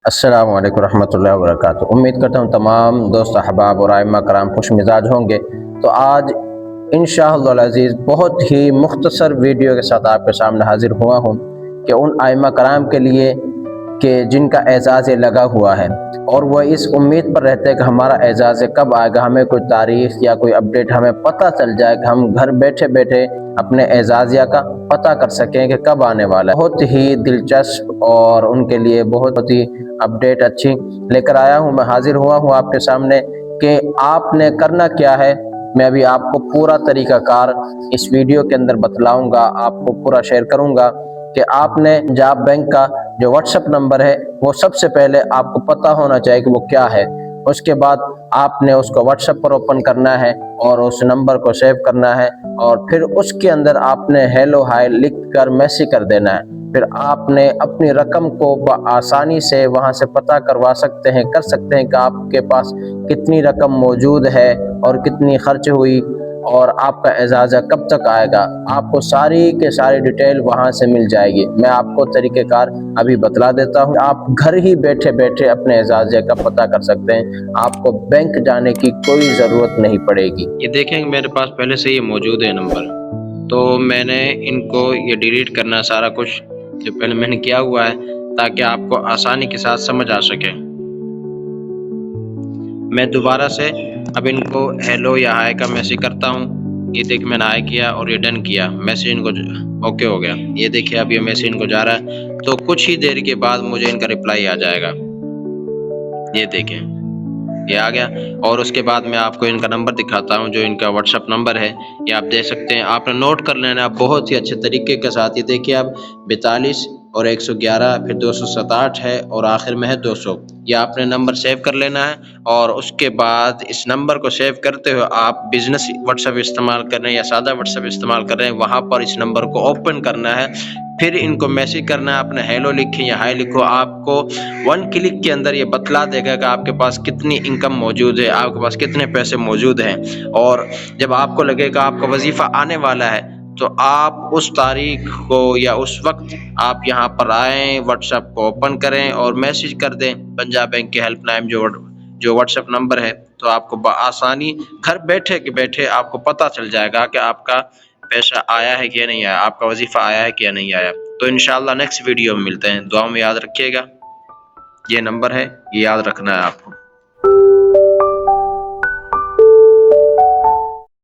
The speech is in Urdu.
السلام علیکم ورحمۃ اللہ وبرکاتہ۔ امید کرتا ہوں تمام دوست احباب اور ائمہ کرام خوش مزاج ہوں گے۔ تو آج انشاءاللہ العزیز بہت ہی مختصر ویڈیو کے ساتھ آپ کے سامنے حاضر ہوا ہوں کہ ان ائمہ کرام کے لیے کہ جن کا اعزاز لگا ہوا ہے اور وہ اس امید پر رہتے ہیں کہ ہمارا اعزاز کب آئے گا، ہمیں کوئی تاریخ یا کوئی اپڈیٹ ہمیں پتہ چل جائے کہ ہم گھر بیٹھے بیٹھے اپنے اعزازیہ کا پتہ کر سکیں کہ کب آنے والا ہے۔ بہت ہی دلچسپ اور ان کے لیے بہت ہی اپڈیٹ اچھی لے کر آیا ہوں، میں حاضر ہوا ہوں آپ کے سامنے کہ آپ نے کرنا کیا ہے۔ میں ابھی آپ کو پورا طریقہ کار اس ویڈیو کے اندر بتلاؤں گا، آپ کو پورا شیئر کروں گا کہ آپ نے جاب بینک کا جو واٹس ایپ نمبر ہے وہ سب سے پہلے آپ کو پتہ ہونا چاہیے کہ وہ کیا ہے۔ اس کے بعد آپ نے اس کو واٹس ایپ پر اوپن کرنا ہے اور اس نمبر کو سیو کرنا ہے اور پھر اس کے اندر آپ نے ہیلو ہائی لکھ کر میسج کر دینا ہے۔ پھر آپ نے اپنی رقم کو بآسانی سے وہاں سے پتہ کروا سکتے ہیں، کر سکتے ہیں کہ آپ کے پاس کتنی رقم موجود ہے اور کتنی خرچ ہوئی اور آپ کا اعزازہ کب تک آئے گا۔ آپ کو ساری کے ساری ڈیٹیل وہاں سے مل جائے گی۔ میں آپ کو طریقہ کار ابھی بتلا دیتا ہوں، آپ گھر ہی بیٹھے بیٹھے اپنے اعزازیہ کا پتہ کر سکتے ہیں، آپ کو بینک جانے کی کوئی ضرورت نہیں پڑے گی۔ یہ دیکھیں کہ میرے پاس پہلے سے یہ موجود ہے نمبر، تو میں نے ان کو یہ ڈیلیٹ کرنا سارا کچھ جو پہلے میں نے کیا ہوا ہے تاکہ آپ کو آسانی کے ساتھ سمجھ آ سکے۔ میں دوبارہ سے اب ان کو ہیلو یا ہائی کا میسج کرتا ہوں۔ یہ دیکھ میں نے ہائی کیا اور یہ ڈن کیا، میسج ان کو اوکے ہو گیا۔ یہ دیکھیں اب یہ میسج ان کو جا رہا ہے، تو کچھ ہی دیر کے بعد مجھے ان کا رپلائی آ جائے گا۔ یہ دیکھیں یہ آ گیا، اور اس کے بعد میں آپ کو ان کا نمبر دکھاتا ہوں جو ان کا واٹس ایپ نمبر ہے۔ یہ آپ دیکھ سکتے ہیں، آپ نے نوٹ کر لینا ہے بہت ہی اچھے طریقے کے ساتھ۔ یہ دیکھیے اب 42 اور 111 پھر 267 ہے اور آخر میں ہے 200۔ یہ آپ نے نمبر سیو کر لینا ہے اور اس کے بعد اس نمبر کو سیو کرتے ہوئے آپ بزنس واٹس ایپ استعمال کر رہے ہیں یا سادہ واٹس ایپ استعمال کر رہے ہیں، وہاں پر اس نمبر کو اوپن کرنا ہے، پھر ان کو میسج کرنا ہے، اپنے ہیلو لکھیں یا ہائی لکھو۔ آپ کو 1 کلک کے اندر یہ بتلا دے گا کہ آپ کے پاس کتنی انکم موجود ہے، آپ کے پاس کتنے پیسے موجود ہیں۔ اور جب آپ کو لگے گا آپ کا وظیفہ آنے والا ہے تو آپ اس تاریخ کو یا اس وقت آپ یہاں پر آئیں، واٹس ایپ کو اوپن کریں اور میسج کر دیں پنجاب بینک کے ہیلپ لائن جو واٹس ایپ نمبر ہے، تو آپ کو بآسانی گھر بیٹھے کے بیٹھے آپ کو پتہ چل جائے گا کہ آپ کا پیسہ آیا ہے کہ نہیں آیا، آپ کا وظیفہ آیا ہے کہ نہیں آیا۔ تو انشاءاللہ نیکسٹ ویڈیو میں ملتے ہیں، دعاؤں میں یاد رکھیے گا۔ یہ نمبر ہے، یہ یاد رکھنا ہے آپ کو۔